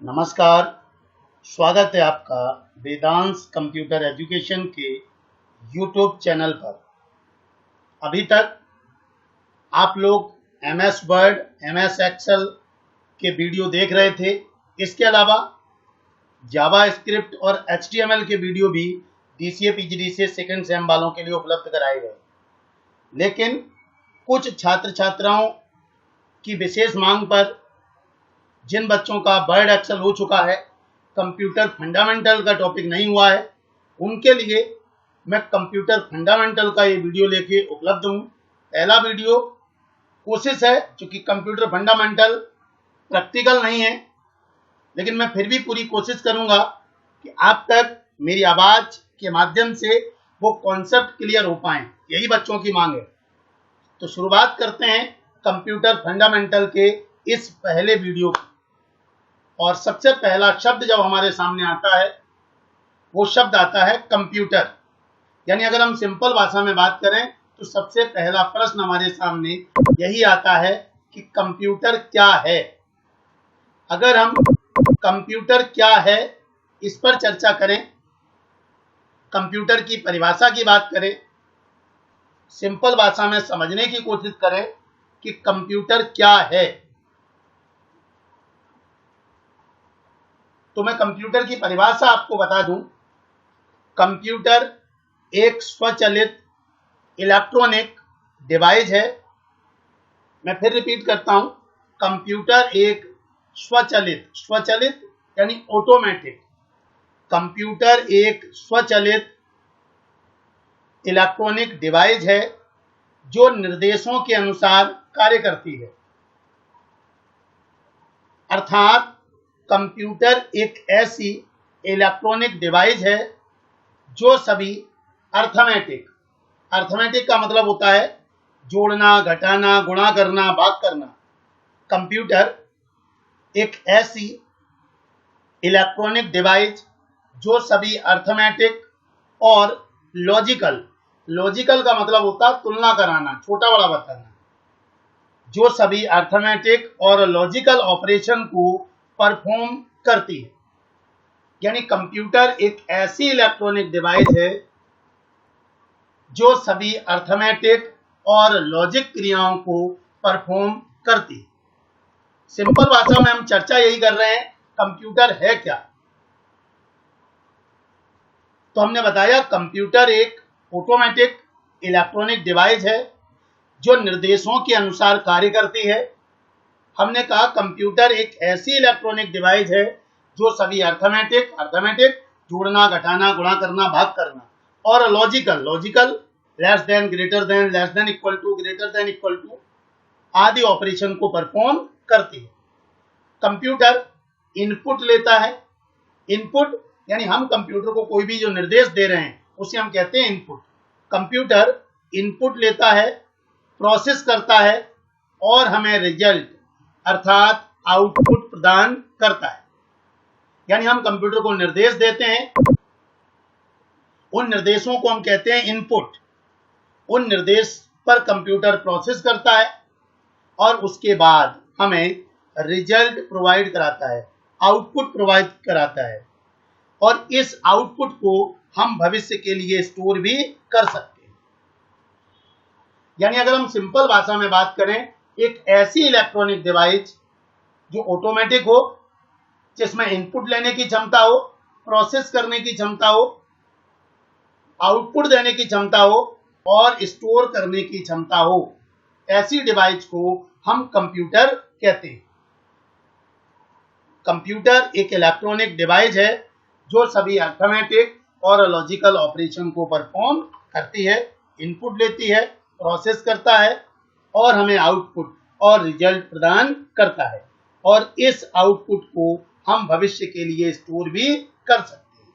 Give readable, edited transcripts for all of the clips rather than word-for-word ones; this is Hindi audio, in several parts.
नमस्कार। स्वागत है आपका वेदांश कंप्यूटर एजुकेशन के यूट्यूब चैनल पर। अभी तक आप लोग एमएस वर्ड, एमएस एक्सेल के वीडियो देख रहे थे। इसके अलावा जावा स्क्रिप्ट और एचटीएमएल के वीडियो भी डीसीए पीजीडीसीए सेकंड सेम वालों के लिए उपलब्ध कराए गए। लेकिन कुछ छात्र छात्राओं की विशेष मांग पर जिन बच्चों का वर्ड एक्सेल हो चुका है, कंप्यूटर फंडामेंटल का टॉपिक नहीं हुआ है, उनके लिए मैं कंप्यूटर फंडामेंटल का ये वीडियो लेके उपलब्ध हूँ। पहला वीडियो कोशिश है, क्योंकि कंप्यूटर फंडामेंटल प्रैक्टिकल नहीं है, लेकिन मैं फिर भी पूरी कोशिश करूँगा कि आप तक मेरी आवाज़ के माध्यम से वो कॉन्सेप्ट क्लियर हो पाएँ। यही बच्चों की मांग है। तो शुरुआत करते हैं कंप्यूटर फंडामेंटल के इस पहले वीडियो की। और सबसे पहला शब्द जब हमारे सामने आता है, वो शब्द आता है कंप्यूटर। यानी अगर हम सिंपल भाषा में बात करें तो सबसे पहला प्रश्न हमारे सामने यही आता है कि कंप्यूटर क्या है। अगर हम कंप्यूटर क्या है इस पर चर्चा करें, कंप्यूटर की परिभाषा की बात करें, सिंपल भाषा में समझने की कोशिश करें कि कंप्यूटर क्या है, तो मैं कंप्यूटर की परिभाषा आपको बता दूं। कंप्यूटर एक स्वचालित इलेक्ट्रॉनिक डिवाइस है। मैं फिर रिपीट करता हूं, कंप्यूटर एक स्वचालित यानी ऑटोमेटिक, कंप्यूटर एक स्वचालित इलेक्ट्रॉनिक डिवाइस है जो निर्देशों के अनुसार कार्य करती है। अर्थात कंप्यूटर एक ऐसी इलेक्ट्रॉनिक डिवाइस है जो सभी अर्थमेटिक का मतलब होता है जोड़ना, घटाना, गुणा करना, भाग करना। कंप्यूटर एक ऐसी इलेक्ट्रॉनिक डिवाइस जो सभी अर्थमेटिक और लॉजिकल का मतलब होता है तुलना कराना, छोटा बड़ा बताना, जो सभी अर्थमेटिक और लॉजिकल ऑपरेशन को परफॉर्म करती है। यानी कंप्यूटर एक ऐसी इलेक्ट्रॉनिक डिवाइस है जो सभी अर्थमेटिक और लॉजिक क्रियाओं को परफॉर्म करती है। सिंपल भाषा में हम चर्चा यही कर रहे हैं, कंप्यूटर है क्या। तो हमने बताया कंप्यूटर एक ऑटोमेटिक इलेक्ट्रॉनिक डिवाइस है जो निर्देशों के अनुसार कार्य करती है। हमने कहा कंप्यूटर एक ऐसी इलेक्ट्रॉनिक डिवाइस है जो सभी अर्थमेटिक जोड़ना, घटाना, गुणा करना, भाग करना, और logical less than, greater than, less than, equal to, greater than, equal to आदि ऑपरेशन को परफॉर्म करती है। कंप्यूटर इनपुट लेता है। इनपुट यानी हम कंप्यूटर को कोई भी जो निर्देश दे रहे हैं उसे हम कहते हैं इनपुट। कंप्यूटर इनपुट लेता है, प्रोसेस करता है और हमें रिजल्ट अर्थात आउटपुट प्रदान करता है। यानी हम कंप्यूटर को निर्देश देते हैं, उन निर्देशों को हम कहते हैं इनपुट। उन निर्देश पर कंप्यूटर प्रोसेस करता है और उसके बाद हमें रिजल्ट प्रोवाइड कराता है, आउटपुट प्रोवाइड कराता है, और इस आउटपुट को हम भविष्य के लिए स्टोर भी कर सकते हैं। यानी अगर हम सिंपल भाषा में बात करें, एक ऐसी इलेक्ट्रॉनिक डिवाइस जो ऑटोमेटिक हो, जिसमें इनपुट लेने की क्षमता हो, प्रोसेस करने की क्षमता हो, आउटपुट देने की क्षमता हो और स्टोर करने की क्षमता हो, ऐसी डिवाइस को हम कंप्यूटर कहते हैं। कंप्यूटर एक इलेक्ट्रॉनिक डिवाइस है जो सभी अर्थमेटिक और लॉजिकल ऑपरेशन को परफॉर्म करती है, इनपुट लेती है, प्रोसेस करता है और हमें आउटपुट और रिजल्ट प्रदान करता है, और इस आउटपुट को हम भविष्य के लिए स्टोर भी कर सकते हैं।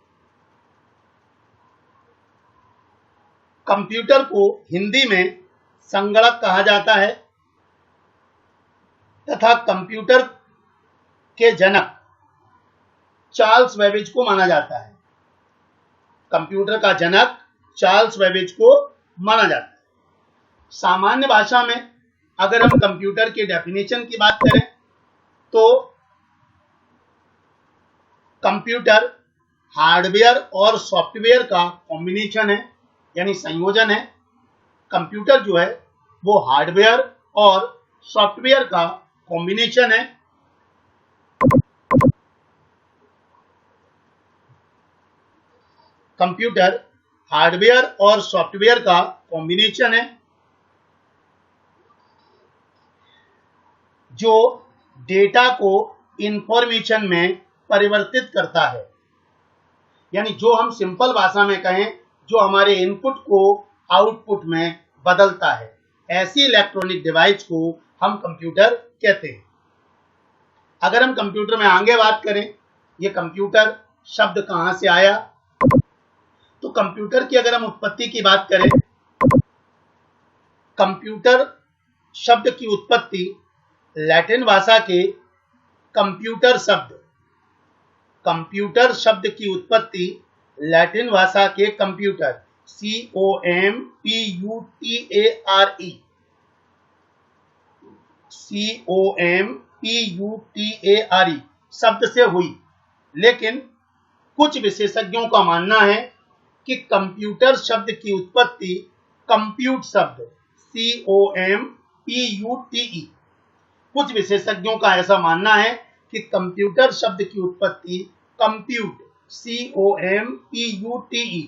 कंप्यूटर को हिंदी में संगणक कहा जाता है तथा कंप्यूटर के जनक चार्ल्स बेबेज को माना जाता है। कंप्यूटर का जनक चार्ल्स बेबेज को माना जाता है। सामान्य भाषा में अगर हम कंप्यूटर के डेफिनेशन की बात करें तो कंप्यूटर हार्डवेयर और सॉफ्टवेयर का कॉम्बिनेशन है, यानी संयोजन है। कंप्यूटर जो है वो हार्डवेयर और सॉफ्टवेयर का कॉम्बिनेशन है। कंप्यूटर हार्डवेयर और सॉफ्टवेयर का कॉम्बिनेशन है जो डेटा को इंफॉर्मेशन में परिवर्तित करता है, यानी जो हम सिंपल भाषा में कहें, जो हमारे इनपुट को आउटपुट में बदलता है, ऐसी इलेक्ट्रॉनिक डिवाइस को हम कंप्यूटर कहते हैं। अगर हम कंप्यूटर में आगे बात करें, ये कंप्यूटर शब्द कहां से आया, तो कंप्यूटर की अगर हम उत्पत्ति की बात करें, कंप्यूटर शब्द की उत्पत्ति लैटिन भाषा के कंप्यूटर शब्द की उत्पत्ति लैटिन भाषा के कंप्यूटर COMPUTERE शब्द से हुई। लेकिन कुछ विशेषज्ञों का मानना है कि कंप्यूटर शब्द की उत्पत्ति कंप्यूट शब्द COMPUTE, कुछ विशेषज्ञों का ऐसा मानना है कि कंप्यूटर शब्द की उत्पत्ति कंप्यूट COMPUTE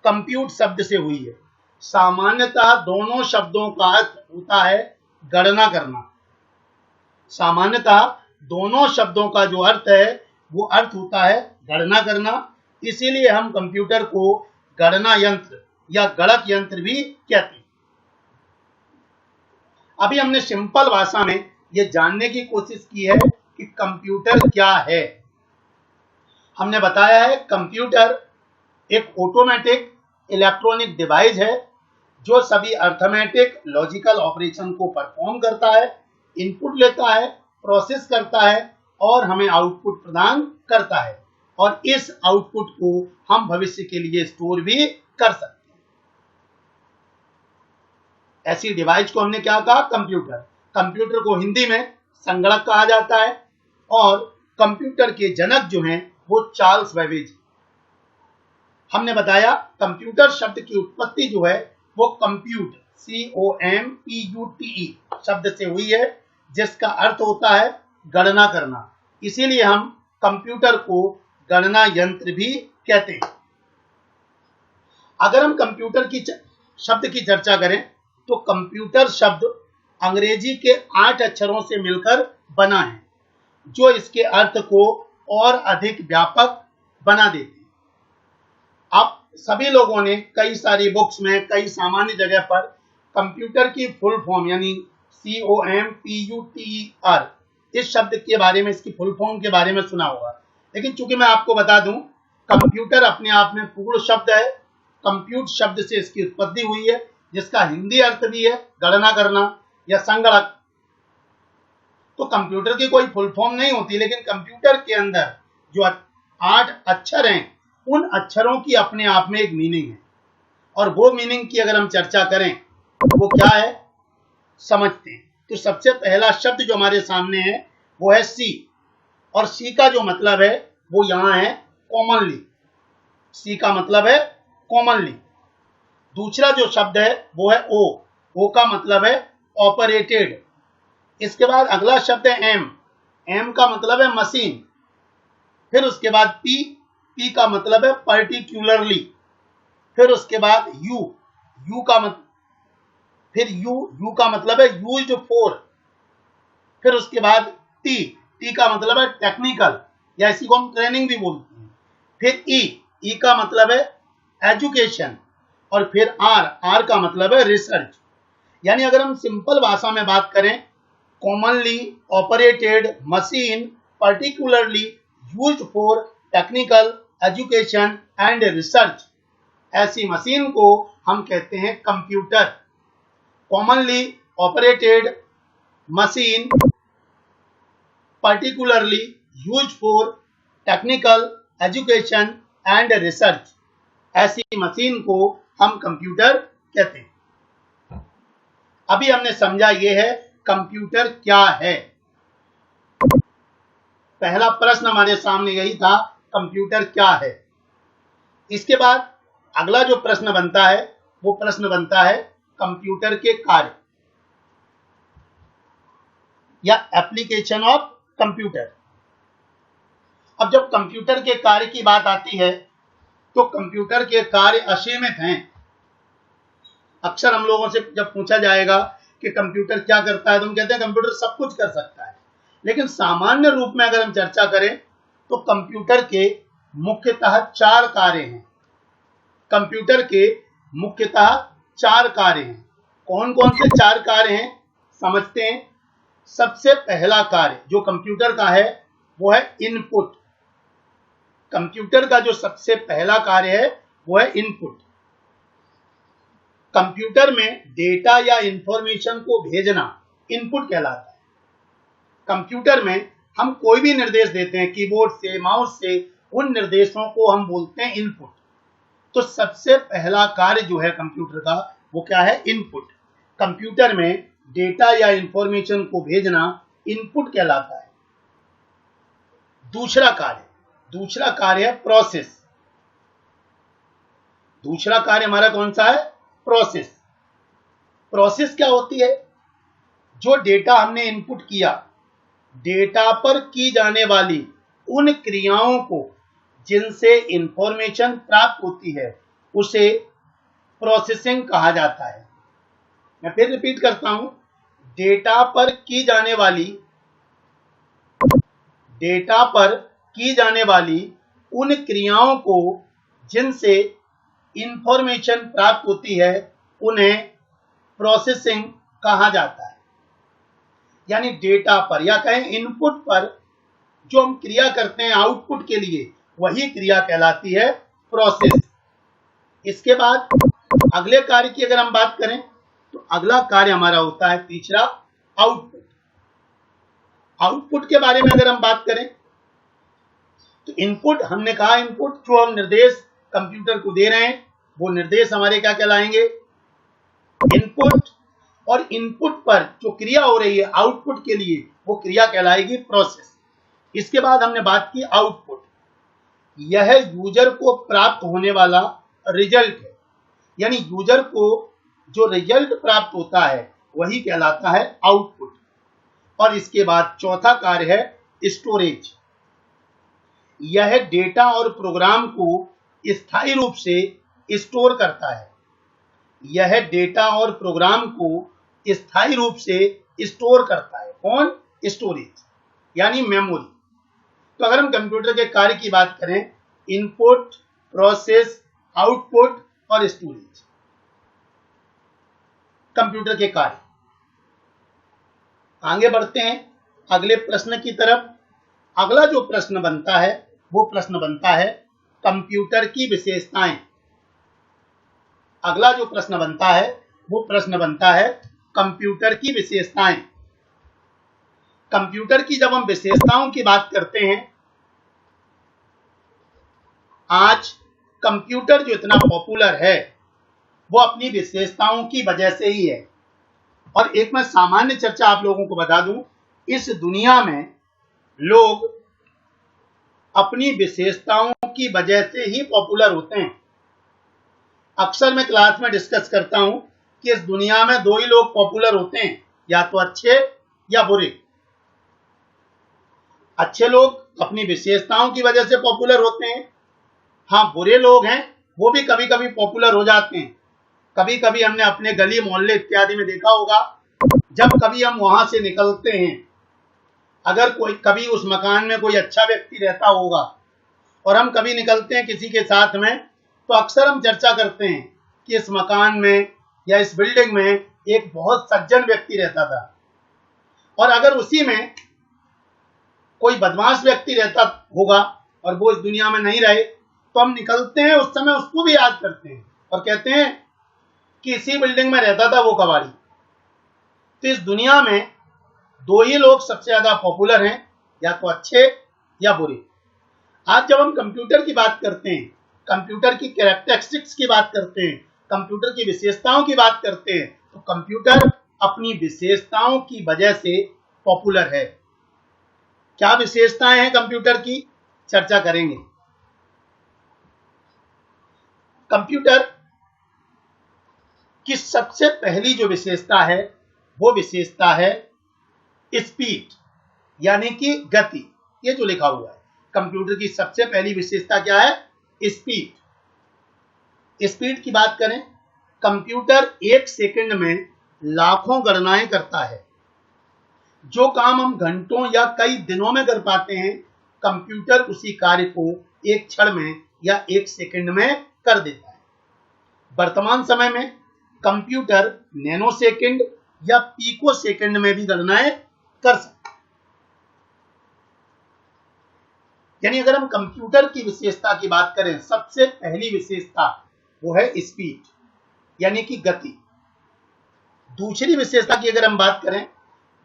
कंप्यूट शब्द से हुई है। सामान्यतः दोनों शब्दों का अर्थ होता है गणना करना। सामान्यतः दोनों शब्दों का जो अर्थ है वो अर्थ होता है गणना करना। इसीलिए हम कंप्यूटर को गणना यंत्र या गणक यंत्र भी कहते हैं। अभी हमने सिंपल भाषा में ये जानने की कोशिश की है कि कंप्यूटर क्या है। हमने बताया है कंप्यूटर एक ऑटोमेटिक इलेक्ट्रॉनिक डिवाइस है जो सभी अर्थमेटिक लॉजिकल ऑपरेशन को परफॉर्म करता है, इनपुट लेता है, प्रोसेस करता है और हमें आउटपुट प्रदान करता है, और इस आउटपुट को हम भविष्य के लिए स्टोर भी कर सकते हैं। ऐसी डिवाइस को हमने क्या कहा, कंप्यूटर। कंप्यूटर को हिंदी में संगणक कहा जाता है और कंप्यूटर के जनक जो हैं वो चार्ल्स बेबेज। हमने बताया कंप्यूटर शब्द की उत्पत्ति जो है वो कंप्यूट COMPUTE शब्द से हुई है, जिसका अर्थ होता है गणना करना। इसीलिए हम कंप्यूटर को गणना यंत्र भी कहते हैं। अगर हम कंप्यूटर की शब्द की चर्चा करें तो कंप्यूटर शब्द अंग्रेजी के 8 अक्षरों से मिलकर बना है, जो इसके अर्थ को और अधिक व्यापक बना देते हैं। अब सभी लोगों ने कई सारी बुक्स में, कई सामान्य जगह पर कंप्यूटर की फुल फॉर्म यानी COMPUTER इस शब्द के बारे में, इसकी फुल फॉर्म के बारे में सुना होगा। लेकिन चूंकि मैं आपको बता दूं, कंप्यूटर अपने आप में पूर्ण शब्द है। कंप्यूट शब्द से इसकी उत्पत्ति हुई है, जिसका हिंदी अर्थ भी है गणना करना या संगणक। तो कंप्यूटर की कोई फुल फॉर्म नहीं होती, लेकिन कंप्यूटर के अंदर जो 8 अक्षर हैं, उन अक्षरों की अपने आप में एक मीनिंग है, और वो मीनिंग की अगर हम चर्चा करें वो क्या है समझते हैं। तो सबसे पहला शब्द जो हमारे सामने है वो है सी, और सी का जो मतलब है वो यहाँ है कॉमनली। सी का मतलब है कॉमनली। दूसरा जो शब्द है वो है ओ। ओ का मतलब है ऑपरेटेड। इसके बाद अगला शब्द है एम। एम का मतलब है मशीन। फिर उसके बाद पी। पी का मतलब है पर्टिकुलरली। फिर उसके बाद यू। यू का मतलब है यूज्ड फॉर। फिर उसके बाद टी। टी का मतलब है टेक्निकल, या इसी को हम ट्रेनिंग भी बोलते हैं। फिर ई। ई का मतलब है एजुकेशन। और फिर आर। आर का मतलब है रिसर्च। यानी अगर हम सिंपल भाषा में बात करें, commonly, operated, machine, particularly, used for, technical, education and research, ऐसी मशीन को हम कहते हैं computer. Commonly operated, machine, particularly, used for, technical, education and research, ऐसी मशीन को हम कंप्यूटर कहते हैं। अभी हमने समझा ये है कंप्यूटर क्या है। पहला प्रश्न हमारे सामने यही था, कंप्यूटर क्या है। इसके बाद अगला जो प्रश्न बनता है वो प्रश्न बनता है कंप्यूटर के कार्य या एप्लीकेशन ऑफ कंप्यूटर। अब जब कंप्यूटर के कार्य की बात आती है तो कंप्यूटर के कार्य असीमित हैं। अक्सर हम लोगों से जब पूछा जाएगा कि कंप्यूटर क्या करता है तो हम कहते हैं कंप्यूटर सब कुछ कर सकता है, लेकिन सामान्य रूप में अगर हम चर्चा करें तो कंप्यूटर के मुख्यतः 4 कार्य हैं। कंप्यूटर के मुख्यतः 4 कार्य हैं। कौन कौन से 4 कार्य हैं समझते हैं। सबसे पहला कार्य जो कंप्यूटर का है वो है इनपुट। कंप्यूटर का जो सबसे पहला कार्य है वो है इनपुट। कंप्यूटर में डेटा या इंफॉर्मेशन को भेजना इनपुट कहलाता है। कंप्यूटर में हम कोई भी निर्देश देते हैं कीबोर्ड से, माउस से, उन निर्देशों को हम बोलते हैं इनपुट। तो सबसे पहला कार्य जो है कंप्यूटर का वो क्या है, इनपुट। कंप्यूटर में डेटा या इंफॉर्मेशन को भेजना इनपुट कहलाता है। दूसरा कार्य है प्रोसेस। दूसरा कार्य हमारा कौन सा है, प्रोसेस। प्रोसेस क्या होती है, जो डेटा हमने इनपुट किया, डेटा पर की जाने वाली उन क्रियाओं को जिनसे इंफॉर्मेशन प्राप्त होती है उसे प्रोसेसिंग कहा जाता है। मैं फिर रिपीट करता हूं, डेटा पर की जाने वाली उन क्रियाओं को जिनसे इंफॉर्मेशन प्राप्त होती है उन्हें प्रोसेसिंग कहा जाता है। यानी डेटा पर या कहें इनपुट पर जो हम क्रिया करते हैं आउटपुट के लिए, वही क्रिया कहलाती है प्रोसेस। इसके बाद अगले कार्य की अगर हम बात करें तो अगला कार्य हमारा होता है तीसरा, आउटपुट। आउटपुट के बारे में अगर हम बात करें तो इनपुट, हमने कहा इनपुट जो हम निर्देश कंप्यूटर को दे रहे हैं वो निर्देश हमारे क्या कहलाएंगे, इनपुट। और इनपुट पर जो क्रिया हो रही है आउटपुट के लिए वो क्रिया कहलाएगी प्रोसेस। इसके बाद हमने बात की आउटपुट। यह यूजर को प्राप्त होने वाला रिजल्ट है, यानी यूजर को जो रिजल्ट प्राप्त होता है वही कहलाता है आउटपुट। और इसके बाद चौथा कार्य है स्टोरेज। यह डेटा और प्रोग्राम को स्थायी रूप से स्टोर करता है। यह डेटा और प्रोग्राम को स्थायी रूप से स्टोर करता है। कौन, स्टोरेज यानी मेमोरी। तो अगर हम कंप्यूटर के कार्य की बात करें, इनपुट, प्रोसेस, आउटपुट और स्टोरेज, कंप्यूटर के कार्य। आगे बढ़ते हैं अगले प्रश्न की तरफ। अगला जो प्रश्न बनता है वो प्रश्न बनता है कंप्यूटर की विशेषताएं। अगला जो प्रश्न बनता है वो प्रश्न बनता है कंप्यूटर की विशेषताएं। कंप्यूटर की जब हम विशेषताओं की बात करते हैं, आज कंप्यूटर जो इतना पॉपुलर है वो अपनी विशेषताओं की वजह से ही है। और एक मैं सामान्य चर्चा आप लोगों को बता दूं, इस दुनिया में लोग अपनी विशेषताओं की वजह से ही पॉपुलर होते हैं। अक्सर मैं क्लास में डिस्कस करता हूं कि इस दुनिया में 2 ही लोग पॉपुलर होते हैं, या तो अच्छे या बुरे। अच्छे लोग अपनी विशेषताओं की वजह से पॉपुलर होते हैं। हाँ, बुरे लोग हैं वो भी कभी कभी पॉपुलर हो जाते हैं। कभी कभी हमने अपने गली मोहल्ले इत्यादि में देखा होगा, जब कभी हम वहां से निकलते हैं, अगर कोई कभी उस मकान में कोई अच्छा व्यक्ति रहता होगा और हम कभी निकलते हैं किसी के साथ में, तो अक्सर हम चर्चा करते हैं कि इस मकान में या इस बिल्डिंग में एक बहुत सज्जन व्यक्ति रहता था। और अगर उसी में कोई बदमाश व्यक्ति रहता होगा और वो इस दुनिया में नहीं रहे, तो हम निकलते हैं उस समय उसको भी याद करते हैं और कहते हैं कि इसी बिल्डिंग में रहता था वो कबाड़ी। तो इस दुनिया में 2 ही लोग सबसे ज्यादा पॉपुलर हैं, या तो अच्छे या बुरे। आज जब हम कंप्यूटर की बात करते हैं, कंप्यूटर की कैरेक्टरिस्टिक्स की बात करते हैं, कंप्यूटर की विशेषताओं की बात करते हैं, तो कंप्यूटर अपनी विशेषताओं की वजह से पॉपुलर है। क्या विशेषताएं हैं कंप्यूटर की, चर्चा करेंगे। कंप्यूटर की सबसे पहली जो विशेषता है वो विशेषता है स्पीड, यानी कि गति। ये जो लिखा हुआ है, कंप्यूटर की सबसे पहली विशेषता क्या है? स्पीड। स्पीड की बात करें, कंप्यूटर 1 सेकंड में लाखों गणनाएं करता है। जो काम हम घंटों या कई दिनों में कर पाते हैं, कंप्यूटर उसी कार्य को एक क्षण में या 1 सेकंड में कर देता है। वर्तमान समय में कंप्यूटर नैनो सेकंड या पीको सेकंड में भी गणनाएं कर सकता है। यानी अगर हम कंप्यूटर की विशेषता की बात करें, सबसे पहली विशेषता वो है स्पीड, यानी कि गति। दूसरी विशेषता की अगर हम बात करें,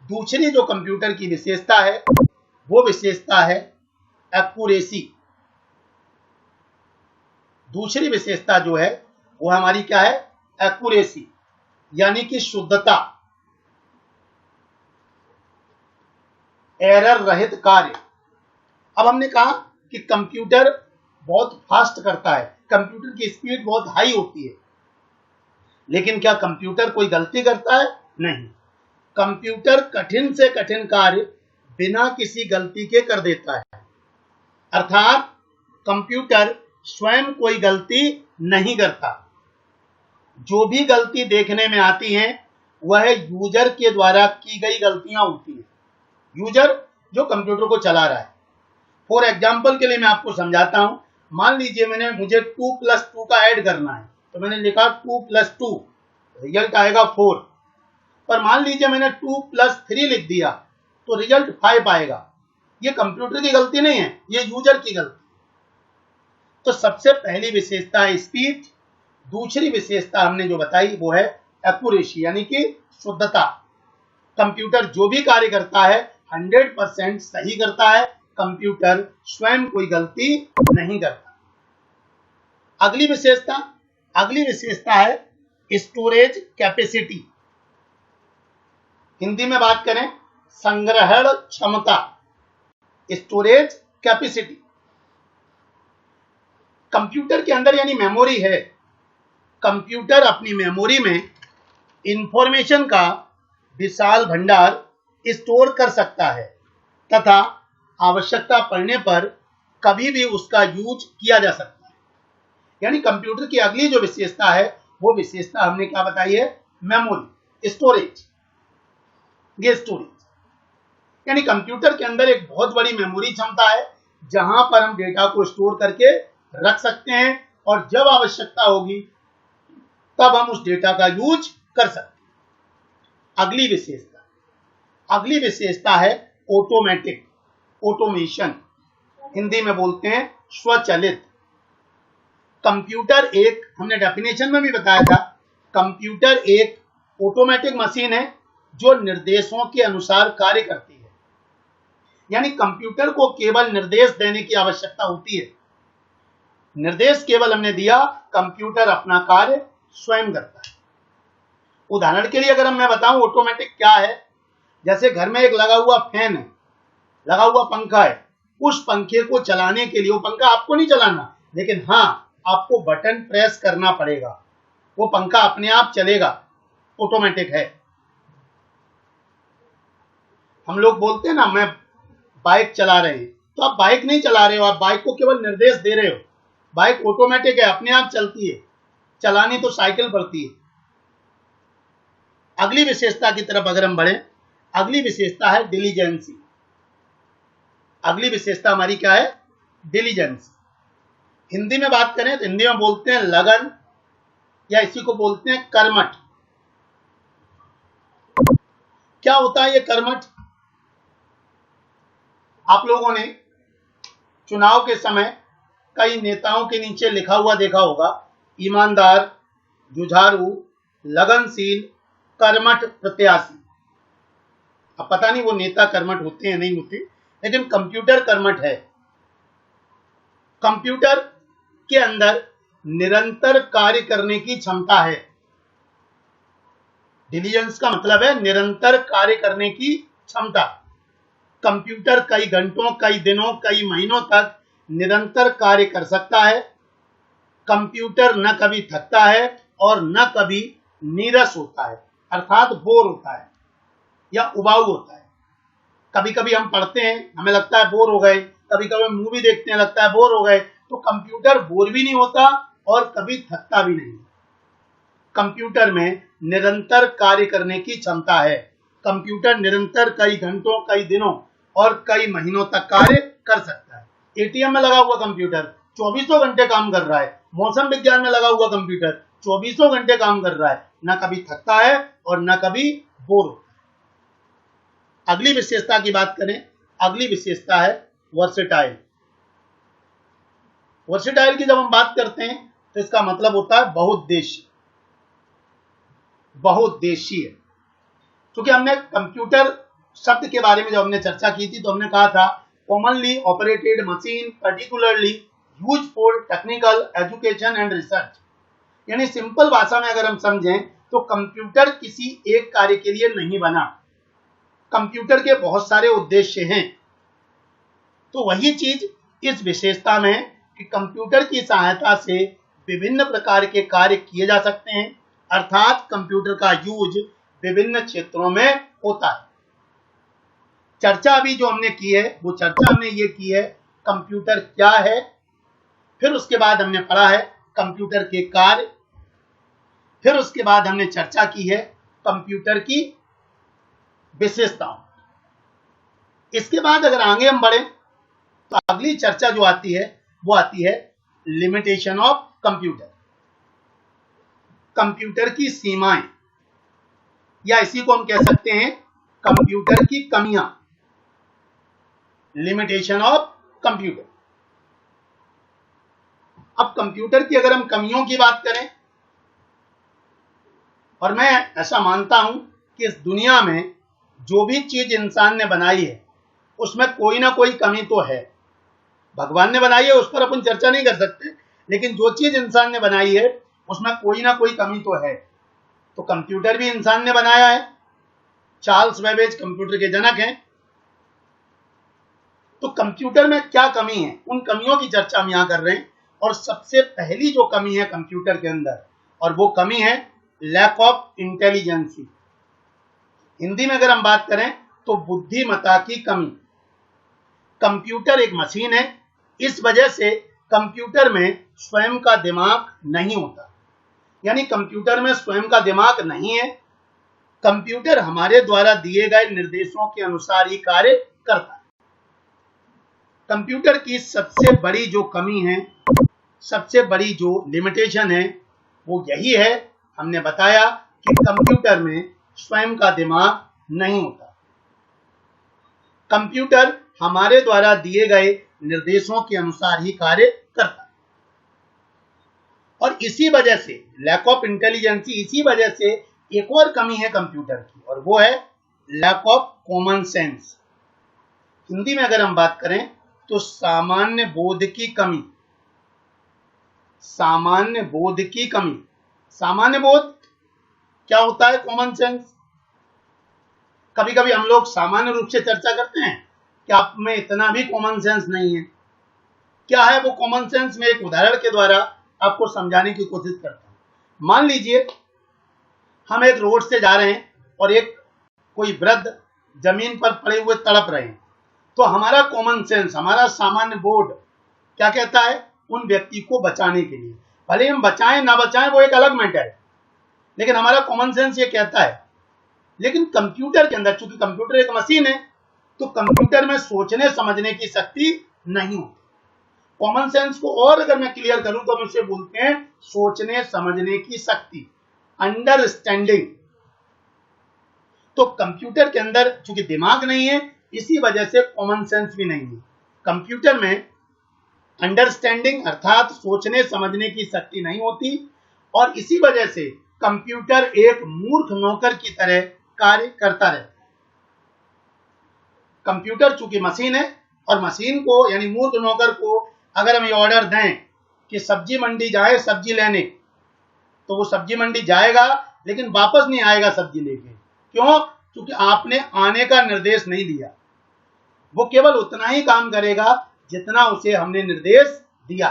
दूसरी जो कंप्यूटर की विशेषता है वो विशेषता है एक्यूरेसी। दूसरी विशेषता जो है वो हमारी क्या है? एक्यूरेसी, यानी कि शुद्धता, एरर रहित कार्य। अब हमने कहा कि कंप्यूटर बहुत फास्ट करता है, कंप्यूटर की स्पीड बहुत हाई होती है, लेकिन क्या कंप्यूटर कोई गलती करता है? नहीं। कंप्यूटर कठिन से कठिन कार्य बिना किसी गलती के कर देता है, अर्थात कंप्यूटर स्वयं कोई गलती नहीं करता। जो भी गलती देखने में आती है वह यूजर के द्वारा की गई गलतियां होती है। यूजर जो कंप्यूटर को चला रहा है। फॉर एग्जाम्पल के लिए मैं आपको समझाता हूं। मान लीजिए मुझे 2 + 2 का ऐड करना है, तो मैंने लिखा 2 + 2, रिजल्ट आएगा 4। पर मान लीजिए मैंने 2 + 3 लिख दिया, तो रिजल्ट 5 आएगा। ये कंप्यूटर की गलती नहीं है, ये यूजर की गलती। तो सबसे पहली विशेषता है स्पीड। दूसरी विशेषता हमने जो बताई वो है एक्यूरेसी, यानी कि शुद्धता। कंप्यूटर जो भी कार्य करता है 100% सही करता है, कंप्यूटर स्वयं कोई गलती नहीं करता। अगली विशेषता है स्टोरेज कैपेसिटी। हिंदी में बात करें, संग्रहण क्षमता, स्टोरेज कैपेसिटी। कंप्यूटर के अंदर यानी मेमोरी है। कंप्यूटर अपनी मेमोरी में इंफॉर्मेशन का विशाल भंडार स्टोर कर सकता है तथा आवश्यकता पड़ने पर कभी भी उसका यूज किया जा सकता है। यानी कंप्यूटर की अगली जो विशेषता है वो विशेषता हमने क्या बताई है? Memory, storage. ये स्टोरेज यानी कंप्यूटर के अंदर एक बहुत बड़ी मेमोरी क्षमता है, जहां पर हम डेटा को स्टोर करके रख सकते हैं और जब आवश्यकता होगी तब हम उस डेटा का यूज कर सकते हैं। अगली विशेषता है ऑटोमेटिक, ऑटोमेशन। हिंदी में बोलते हैं स्वचालित। कंप्यूटर एक, हमने डेफिनेशन में भी बताया था, कंप्यूटर एक ऑटोमेटिक मशीन है जो निर्देशों के अनुसार कार्य करती है। यानी कंप्यूटर को केवल निर्देश देने की आवश्यकता होती है। निर्देश केवल हमने दिया, कंप्यूटर अपना कार्य स्वयं करता है। उदाहरण के लिए अगर मैं बताऊं ऑटोमेटिक क्या है, जैसे घर में एक लगा हुआ फैन है, लगा हुआ पंखा है। उस पंखे को चलाने के लिए, वो पंखा आपको नहीं चलाना, लेकिन हाँ आपको बटन प्रेस करना पड़ेगा, वो पंखा अपने आप चलेगा, ऑटोमेटिक है। हम लोग बोलते हैं ना, मैं बाइक चला रहे हैं, तो आप बाइक नहीं चला रहे हो, आप बाइक को केवल निर्देश दे रहे हो। बाइक ऑटोमेटिक है, अपने आप चलती है, चलानी तो साइकिल पड़ती है। अगली विशेषता की तरफ अगर हम बढ़े, अगली विशेषता है डिलीजेंसी। अगली विशेषता हमारी क्या है? डिलीजेंस। हिंदी में बात करें तो हिंदी में बोलते हैं लगन, या इसी को बोलते हैं कर्मठ। क्या होता है ये कर्मठ? आप लोगों ने चुनाव के समय कई नेताओं के नीचे लिखा हुआ देखा होगा, ईमानदार, जुझारू, लगनशील, कर्मठ प्रत्याशी। अब पता नहीं वो नेता कर्मठ होते हैं नहीं होते, लेकिन कंप्यूटर कर्मठ है। कंप्यूटर के अंदर निरंतर कार्य करने की क्षमता है। डिलीजेंस का मतलब है निरंतर कार्य करने की क्षमता। कंप्यूटर कई घंटों, कई दिनों, कई महीनों तक निरंतर कार्य कर सकता है। कंप्यूटर न कभी थकता है और न कभी नीरस होता है, अर्थात बोर होता है या उबाऊ होता है। कभी कभी हम पढ़ते हैं, हमें लगता है बोर हो गए, कभी कभी मूवी देखते हैं, लगता है बोर हो गए, तो कंप्यूटर बोर भी नहीं होता और कभी थकता भी नहीं। कंप्यूटर में निरंतर कार्य करने की क्षमता है। कंप्यूटर निरंतर कई घंटों, कई दिनों और कई महीनों तक कार्य कर सकता है। एटीएम में लगा हुआ कंप्यूटर 24 घंटे काम कर रहा है। मौसम विज्ञान में लगा हुआ कंप्यूटर 24 घंटे काम कर रहा है, न कभी थकता है और न कभी बोर होता है। अगली विशेषता की बात करें, अगली विशेषता है वर्सेटाइल। वर्सेटाइल की जब हम बात करते हैं तो इसका मतलब होता है बहुउद्देशीय। बहुउद्देशीय, क्योंकि हमने कंप्यूटर शब्द के बारे में जब हमने चर्चा की थी तो हमने कहा था commonly operated machine particularly use for technical education and research. यानी सिंपल भाषा में अगर हम समझें तो कंप्यूटर किसी एक कार्य के लिए नहीं बना, कंप्यूटर के बहुत सारे उद्देश्य हैं। तो वही चीज इस विशेषता में कि कंप्यूटर की सहायता से विभिन्न प्रकार के कार्य किए जा सकते हैं, अर्थात कंप्यूटर का यूज विभिन्न क्षेत्रों में होता है। चर्चा अभी जो हमने की है वो चर्चा हमने ये की है कंप्यूटर क्या है, फिर उसके बाद हमने पढ़ा है कंप्यूटर के कार्य, फिर उसके बाद हमने चर्चा की है कंप्यूटर की विशेषताओं। इसके बाद अगर आगे हम बढ़े तो अगली चर्चा जो आती है वो आती है लिमिटेशन ऑफ कंप्यूटर। कंप्यूटर की सीमाएं, या इसी को हम कह सकते हैं कंप्यूटर की कमियां। Limitation of computer. अब कंप्यूटर की अगर हम कमियों की बात करें, और मैं ऐसा मानता हूं कि इस दुनिया में जो भी चीज इंसान ने बनाई है उसमें कोई ना कोई कमी तो है। भगवान ने बनाई है उस पर अपन चर्चा नहीं कर सकते, लेकिन जो चीज इंसान ने बनाई है उसमें कोई ना कोई कमी तो है। तो कंप्यूटर भी इंसान ने बनाया है। चार्ल्स बेबेज कंप्यूटर के जनक हैं। तो कंप्यूटर में क्या कमी है, उन कमियों की चर्चा हम यहां कर रहे हैं। और सबसे पहली जो कमी है कंप्यूटर के अंदर, और वो कमी है लैक ऑफ इंटेलिजेंसी। हिंदी में अगर हम बात करें तो बुद्धिमत्ता की कमी। कंप्यूटर एक मशीन है, इस वजह से कंप्यूटर में स्वयं का दिमाग नहीं होता। यानी कंप्यूटर में स्वयं का दिमाग नहीं है। कंप्यूटर हमारे द्वारा दिए गए निर्देशों के अनुसार ही कार्य करता है। कंप्यूटर की सबसे बड़ी जो कमी है, सबसे बड़ी जो लिमिटेशन है वो यही है, हमने बताया कि कंप्यूटर में स्वयं का दिमाग नहीं होता। कंप्यूटर हमारे द्वारा दिए गए निर्देशों के अनुसार ही कार्य करता है। और इसी वजह से लैक ऑफ इंटेलिजेंसी, इसी वजह से एक और कमी है कंप्यूटर की, और वो है lack of common sense. Hindi में अगर हम बात करें तो सामान्य बोध की कमी। सामान्य बोध की कमी। सामान्य बोध क्या होता है? Common sense. कभी कभी हम लोग सामान्य रूप से चर्चा करते हैं कि आप में इतना भी कॉमन सेंस नहीं है। क्या है वो कॉमन सेंस? में एक उदाहरण के द्वारा आपको समझाने की कोशिश करता हूं। मान लीजिए हम एक रोड से जा रहे हैं और एक कोई वृद्ध जमीन पर पड़े हुए तड़प रहे हैं, तो हमारा कॉमन सेंस, हमारा सामान्य बोध क्या कहता है? उन व्यक्ति को बचाने के लिए। भले हम बचाएं ना बचाएं वो एक अलग मैटर है, लेकिन हमारा कॉमन सेंस ये कहता है। लेकिन कंप्यूटर के अंदर, चूंकि कंप्यूटर एक मशीन है, तो कंप्यूटर में सोचने समझने की शक्ति नहीं होती। कॉमन सेंस को और अगर मैं क्लियर करूं तो हम इसे बोलते हैं सोचने समझने की शक्ति, अंडरस्टैंडिंग। तो कंप्यूटर के अंदर चूंकि दिमाग नहीं है, इसी वजह से कॉमन सेंस भी नहीं है। कंप्यूटर में अंडरस्टैंडिंग अर्थात सोचने समझने की शक्ति नहीं होती, और इसी वजह से कंप्यूटर एक मूर्ख नौकर की तरह कार्य करता रहता है। कंप्यूटर चूंकि मशीन है, और मशीन को यानी मूर्ख नौकर को अगर हम ये ऑर्डर दें कि सब्जी मंडी जाए सब्जी लेने, तो वो सब्जी मंडी जाएगा लेकिन वापस नहीं आएगा सब्जी लेके। क्यों? क्योंकि आपने आने का निर्देश नहीं दिया। वो केवल उतना ही काम करेगा जितना उसे हमने निर्देश दिया।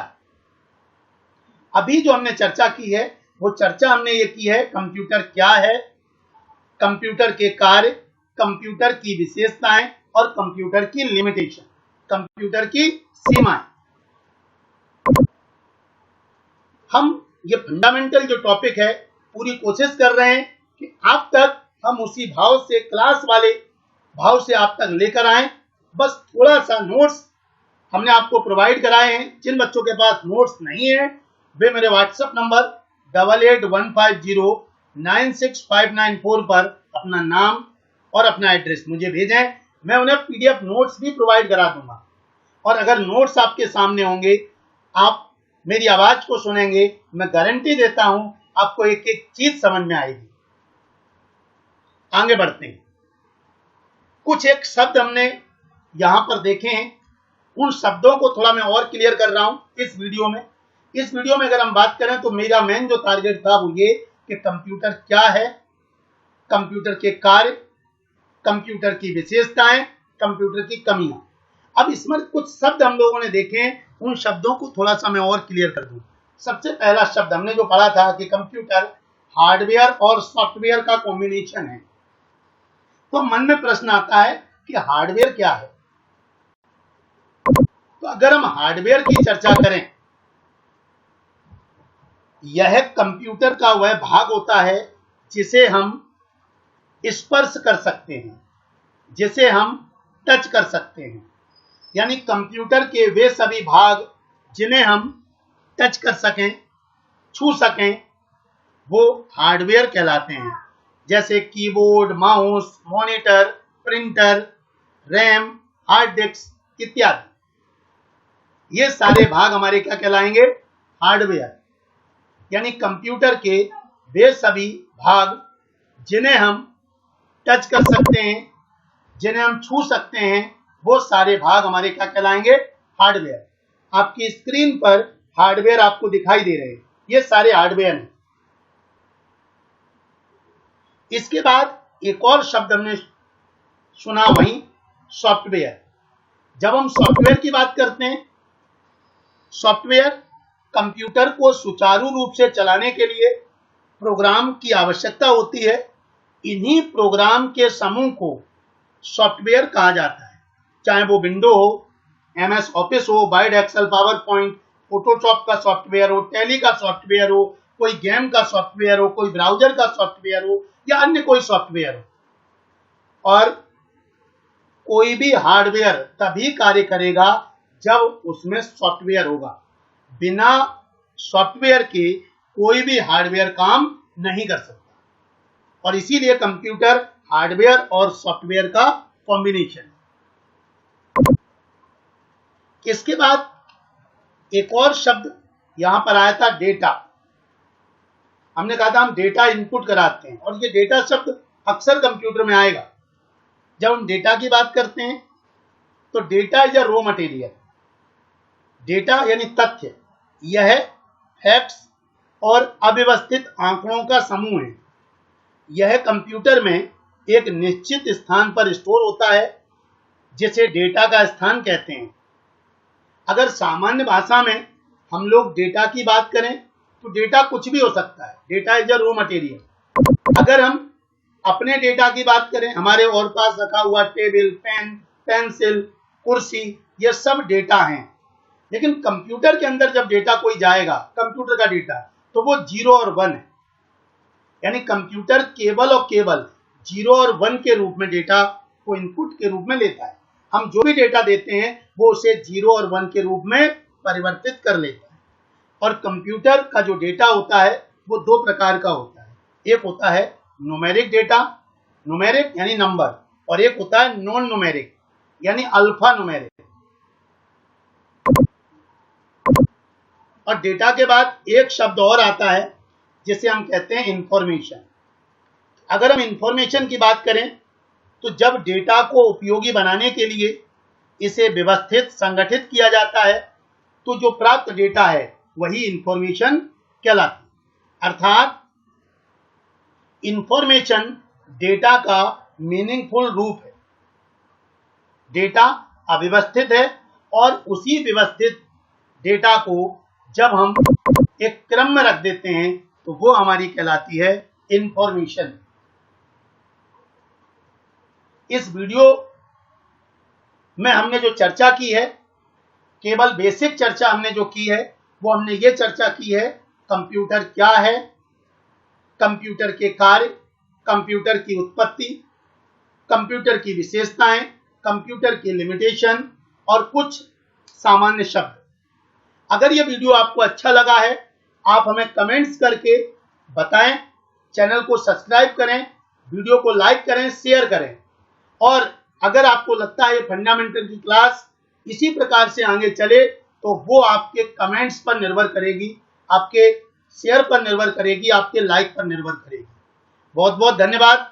अभी जो हमने चर्चा की है वो चर्चा हमने ये की है कंप्यूटर क्या है, कंप्यूटर के कार्य, कंप्यूटर की विशेषताएं और कंप्यूटर की लिमिटेशन, कंप्यूटर की सीमाएं। हम ये फंडामेंटल जो टॉपिक है पूरी कोशिश कर रहे हैं कि आप तक हम उसी भाव से, क्लास वाले भाव से आप तक लेकर आए। बस थोड़ा सा नोट्स हमने आपको प्रोवाइड कराए हैं। जिन बच्चों के पास नोट्स नहीं है वे मेरे व्हाट्सएप नंबर 8815096594 पर अपना नाम और अपना एड्रेस मुझे भेजें। मैं उन्हें पीडीएफ नोट्स भी प्रोवाइड करा दूंगा। और अगर नोट्स आपके सामने होंगे, आप मेरी आवाज को सुनेंगे, मैं गारंटी देता हूं आपको एक एक चीज समझ में आएगी। आगे बढ़ते हैं। कुछ एक शब्द हमने यहां पर देखे हैं, उन शब्दों को थोड़ा मैं और क्लियर कर रहा हूं इस वीडियो में। इस वीडियो में अगर हम बात करें तो मेरा मेन जो टारगेट था वो ये कि कंप्यूटर क्या है, कंप्यूटर के कार्य, कंप्यूटर की विशेषताएं, कंप्यूटर की कमियां। अब इसमें कुछ शब्द हम लोगों ने देखे हैं, उन शब्दों को थोड़ा सा मैं और क्लियर कर दूं। सबसे पहला शब्द हमने जो पढ़ा था कि कंप्यूटर हार्डवेयर और सॉफ्टवेयर का कॉम्बिनेशन है। तो मन में प्रश्न आता है कि हार्डवेयर क्या है। तो अगर हम हार्डवेयर की चर्चा करें, यह कंप्यूटर का वह भाग होता है जिसे हम स्पर्श कर सकते हैं, जिसे हम टच कर सकते हैं। यानी कंप्यूटर के वे सभी भाग जिन्हें हम टच कर सकें, छू सकें, वो हार्डवेयर कहलाते हैं। जैसे keyboard, mouse, monitor, printer, RAM, hard disk इत्यादि। ये सारे भाग हमारे क्या कहलाएंगे? हार्डवेयर। यानी कंप्यूटर के वे सभी भाग जिन्हें हम टच कर सकते हैं, जिन्हें हम छू सकते हैं, वो सारे भाग हमारे क्या कहलाएंगे? हार्डवेयर। आपकी स्क्रीन पर हार्डवेयर आपको दिखाई दे रहे हैं, ये सारे हार्डवेयर हैं। इसके बाद एक और शब्द हमने सुना वहीं, सॉफ्टवेयर। जब हम सॉफ्टवेयर की बात करते हैं, सॉफ्टवेयर कंप्यूटर को सुचारू रूप से चलाने के लिए प्रोग्राम की आवश्यकता होती है। इन्हीं प्रोग्राम के समूह को सॉफ्टवेयर कहा जाता है। चाहे वो विंडो हो, एमएस ऑफिस हो, wide Excel, PowerPoint, Photoshop का सॉफ्टवेयर हो, टैली का सॉफ्टवेयर हो, कोई गेम का सॉफ्टवेयर हो, कोई ब्राउजर का सॉफ्टवेयर हो या अन्य कोई सॉफ्टवेयर हो। और कोई भी हार्डवेयर तभी कार्य करेगा जब उसमें सॉफ्टवेयर होगा। बिना सॉफ्टवेयर के कोई भी हार्डवेयर काम नहीं कर सकता। और इसीलिए कंप्यूटर हार्डवेयर और सॉफ्टवेयर का कॉम्बिनेशन। इसके बाद एक और शब्द यहां पर आया था, डेटा। हमने कहा था हम डेटा इनपुट कराते हैं, और ये डेटा शब्द अक्सर कंप्यूटर में आएगा। जब हम डेटा की बात करते हैं तो data is a raw material. Data यानी तथ्य, यह फैक्ट्स और अव्यवस्थित आंकड़ों का समूह है। यह कंप्यूटर में एक निश्चित स्थान पर स्टोर होता है, जिसे डेटा का स्थान कहते हैं। अगर सामान्य भाषा में हम लोग डेटा की बात करें तो डेटा कुछ भी हो सकता है। Data is a raw material. अगर हम अपने डेटा की बात करें, हमारे और पास रखा हुआ टेबल, पेन, पेंसिल, कुर्सी, ये सब डेटा हैं। लेकिन कंप्यूटर के अंदर जब डेटा कोई जाएगा, कंप्यूटर का डेटा, तो वो 0 और 1 है। यानी कंप्यूटर केवल और केवल 0 और 1 के रूप में डेटा को इनपुट के रूप में लेता है। हम जो भी डेटा देते हैं वो उसे 0 और 1 के रूप में परिवर्तित कर लेता है। और कंप्यूटर का जो डेटा होता है वो दो प्रकार का होता है। एक होता है न्यूमेरिक डेटा, न्यूमेरिक यानी नंबर, और एक होता है नॉन न्यूमेरिक यानी अल्फा न्यूमेरिक। और डेटा के बाद एक शब्द और आता है जिसे हम कहते हैं इंफॉर्मेशन। अगर हम इंफॉर्मेशन की बात करें तो जब डेटा को उपयोगी बनाने के लिए इसे व्यवस्थित, संगठित किया जाता है, तो जो प्राप्त डेटा है वही इंफॉर्मेशन कहलाती है। अर्थात इंफॉर्मेशन डेटा का मीनिंगफुल रूप है। डेटा अव्यवस्थित है और उसी व्यवस्थित डेटा को जब हम एक क्रम में रख देते हैं तो वो हमारी कहलाती है इंफॉर्मेशन। इस वीडियो में हमने जो चर्चा की है, केवल बेसिक चर्चा हमने जो की है वो हमने ये चर्चा की है कंप्यूटर क्या है, कंप्यूटर के कार्य, कंप्यूटर की उत्पत्ति, कंप्यूटर की विशेषताएं, कंप्यूटर की लिमिटेशन और कुछ सामान्य शब्द। अगर ये वीडियो आपको अच्छा लगा है आप हमें कमेंट्स करके बताएं, चैनल को सब्सक्राइब करें, वीडियो को लाइक करें, शेयर करें। और अगर आपको लगता है ये फंडामेंटल की क्लास इसी प्रकार से आगे चले तो वो आपके कमेंट्स पर निर्भर करेगी, आपके शेयर पर निर्भर करेगी, आपके लाइक पर निर्भर करेगी। बहुत बहुत धन्यवाद।